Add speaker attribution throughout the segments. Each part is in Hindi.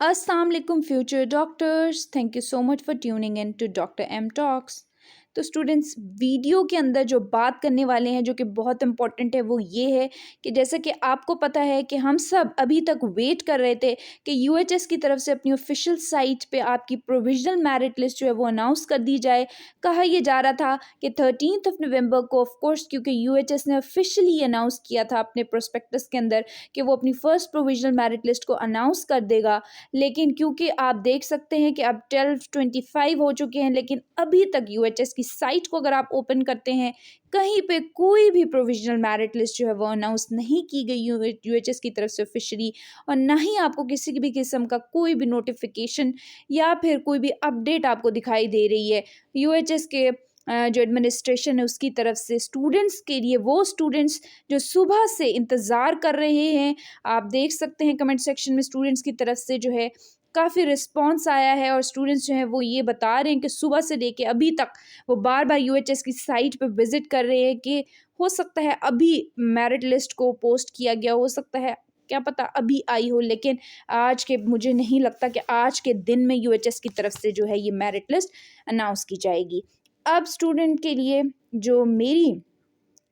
Speaker 1: Assalamu alaikum future doctors. Thank you so much for tuning in to Dr. M Talks. तो स्टूडेंट्स वीडियो के अंदर जो बात करने वाले हैं जो कि बहुत इंपॉर्टेंट है वो ये है कि जैसा कि आपको पता है कि हम सब अभी तक वेट कर रहे थे कि यूएचएस की तरफ से अपनी ऑफिशियल साइट पे आपकी प्रोविजनल मेरिट लिस्ट जो है वो अनाउंस कर दी जाए। कहा यह जा रहा था कि 13 नवंबर को ऑफ कोर्स क्योंकि यूएचएस ने ऑफिशियली अनाउंस किया था अपने प्रोस्पेक्टस के अंदर कि वो अपनी फर्स्ट प्रोविजनल मेरिट लिस्ट को अनाउंस कर देगा, लेकिन क्योंकि आप देख सकते हैं कि अब 12:25 हो चुके हैं लेकिन अभी तक यूएचएस की साइट को अगर आप ओपन करते हैं कहीं पे कोई भी प्रोविजनल मेरिट लिस्ट जो है वो अनाउंस नहीं की गई यूएचएस की तरफ से ऑफिशियली, और ना ही आपको किसी भी किस्म का कोई भी नोटिफिकेशन या फिर कोई भी अपडेट आपको दिखाई दे रही है यूएचएस के जो एडमिनिस्ट्रेशन है उसकी तरफ से स्टूडेंट्स के लिए। वो स्टूडेंट्स जो सुबह से इंतज़ार कर रहे हैं, आप देख सकते हैं कमेंट सेक्शन में स्टूडेंट्स की तरफ से जो है काफ़ी रिस्पॉन्स आया है और स्टूडेंट्स जो हैं वो ये बता रहे हैं कि सुबह से लेके अभी तक वो बार बार यूएचएस की साइट पे विज़िट कर रहे हैं कि हो सकता है अभी मेरिट लिस्ट को पोस्ट किया गया, हो सकता है क्या पता अभी आई हो, लेकिन आज के मुझे नहीं लगता कि आज के दिन में यूएचएस की तरफ से जो है ये मेरिट लिस्ट अनाउंस की जाएगी। अब स्टूडेंट के लिए जो मेरी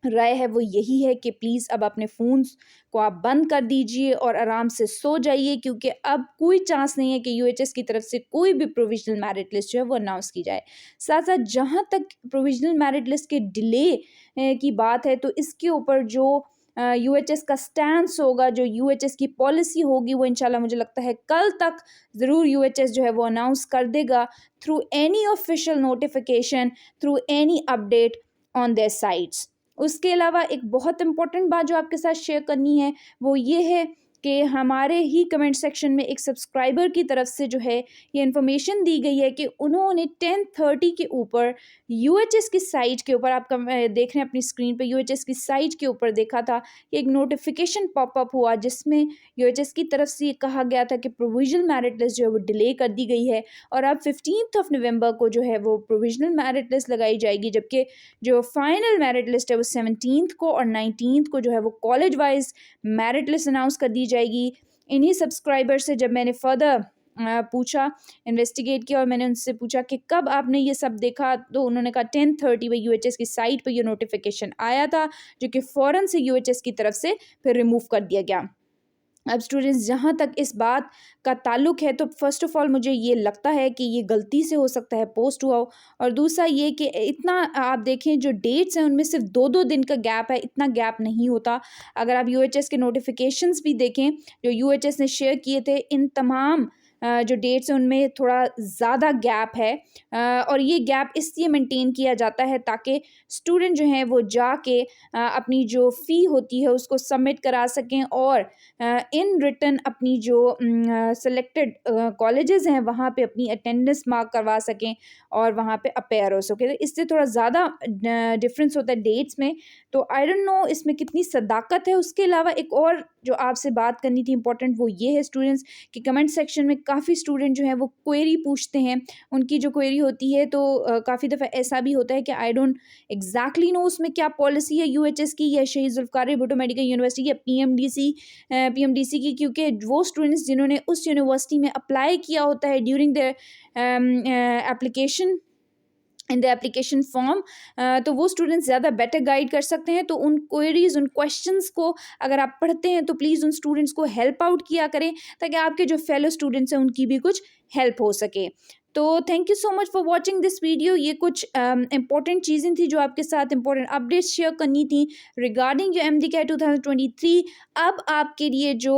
Speaker 1: राय है वो यही है कि प्लीज़ अब अपने फ़ोन्स को आप बंद कर दीजिए और आराम से सो जाइए, क्योंकि अब कोई चांस नहीं है कि यूएचएस की तरफ से कोई भी प्रोविजनल मेरिट लिस्ट जो है वो अनाउंस की जाए। साथ साथ जहाँ तक प्रोविजनल मेरिट लिस्ट के डिले की बात है तो इसके ऊपर जो यूएचएस का स्टैंस होगा, जो यूएचएस की पॉलिसी होगी, वो इंशाल्लाह मुझे लगता है कल तक ज़रूर यूएचएस जो है वो अनाउंस कर देगा through any official notification, through any update on their sites. उसके अलावा एक बहुत इम्पॉर्टेंट बात जो आपके साथ शेयर करनी है वो ये है कि हमारे ही कमेंट सेक्शन में एक सब्सक्राइबर की तरफ से जो है ये इन्फॉर्मेशन दी गई है कि उन्होंने 10:30 के ऊपर यूएचएस की साइट के ऊपर, आप देख रहे हैं अपनी स्क्रीन पे, यूएचएस की साइट के ऊपर देखा था कि एक नोटिफिकेशन पॉपअप हुआ जिसमें यूएचएस की तरफ से ये कहा गया था कि प्रोविजनल मेरिट लिस्ट जो है वो डिले कर दी गई है और अब 15 नवंबर को जो है वो प्रोविजनल मेरिट लिस्ट लगाई जाएगी, जबकि जो फाइनल मेरिट लिस्ट है वो 17 को और 19 को जो है वो college wise merit list announce कर दी जाएगी। इन्हीं सब्सक्राइबर से जब मैंने फर्दर पूछा, इन्वेस्टिगेट किया और मैंने उनसे पूछा कि कब आपने ये सब देखा, तो उन्होंने कहा 10:30 पे यूएचएस की साइट पे ये नोटिफिकेशन आया था, जो कि फ़ौरन से यूएचएस की तरफ से फिर रिमूव कर दिया गया। अब स्टूडेंट्स जहाँ तक इस बात का ताल्लुक है तो फर्स्ट ऑफ ऑल मुझे ये लगता है कि ये गलती से हो सकता है पोस्ट हुआ हो, और दूसरा ये कि इतना आप देखें जो डेट्स हैं उनमें सिर्फ 2-2 दिन का गैप है, इतना गैप नहीं होता। अगर आप यूएचएस के नोटिफिकेशंस भी देखें जो यूएचएस ने शेयर किए थे, इन तमाम जो डेट्स हैं उनमें थोड़ा ज़्यादा गैप है, और ये गैप इसलिए मेंटेन किया जाता है ताकि स्टूडेंट जो हैं वो जाके अपनी जो फ़ी होती है उसको सबमिट करा सकें और इन रिटन अपनी जो सेलेक्टेड कॉलेजेस हैं वहाँ पे अपनी अटेंडेंस मार्क करवा सकें और वहाँ पे अपेयर हो सके। तो इससे थोड़ा ज़्यादा डिफरेंस होता है डेट्स में। तो आई डोंट नो इसमें कितनी सदाकत है। उसके अलावा एक और जो आपसे बात करनी थी इम्पोर्टेंट वो ये है स्टूडेंट्स कि कमेंट सेक्शन में काफ़ी स्टूडेंट जो हैं वो क्वेरी पूछते हैं। उनकी जो क्वेरी होती है तो काफ़ी दफ़ा ऐसा भी होता है कि आई डोंट एग्जैक्टली नो उसमें क्या पॉलिसी है यूएचएस की या शहीद जुल्फ़िकार भुट्टो मेडिकल यूनिवर्सिटी या पीएमडीसी की, क्योंकि वो स्टूडेंट्स जिन्होंने उस यूनिवर्सिटी में अप्लाई किया होता है during their application in the application form, तो वो स्टूडेंट्स ज़्यादा बेटर गाइड कर सकते हैं। तो उन क्वेरीज, उन क्वेश्चंस को अगर आप पढ़ते हैं तो प्लीज़ उन स्टूडेंट्स को हेल्प आउट किया करें ताकि आपके जो फेलो स्टूडेंट्स हैं उनकी भी कुछ हेल्प हो सके। तो thank you so much for watching this video. ये कुछ इंपॉर्टेंट चीज़ें थी जो आपके साथ इंपॉर्टेंट अपडेट्स शेयर करनी थी रिगार्डिंग योर एमडी कैट 2023। अब आपके लिए जो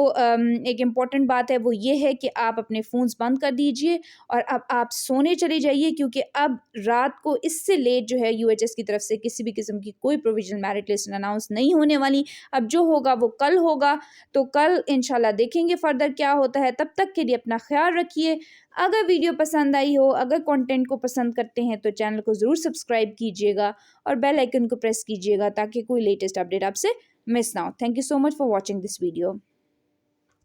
Speaker 1: एक इम्पॉर्टेंट बात है वो ये है कि आप अपने फ़ोन्स बंद कर दीजिए और अब आप सोने चले जाइए, क्योंकि अब रात को इससे लेट जो है यूएचएस की तरफ से किसी भी किस्म की कोई प्रोविजनल मेरिट लिस्ट अनाउंस नहीं होने वाली। अब जो होगा वो कल होगा, तो कल इंशाल्लाह देखेंगे फर्दर क्या होता है। तब तक के लिए अपना ख्याल रखिए। अगर वीडियो पसंद आई हो, अगर कंटेंट को पसंद करते हैं तो चैनल को ज़रूर सब्सक्राइब कीजिएगा और बेल आइकन को प्रेस कीजिएगा ताकि कोई लेटेस्ट अपडेट आपसे मिस ना हो। Thank you so much for watching this video.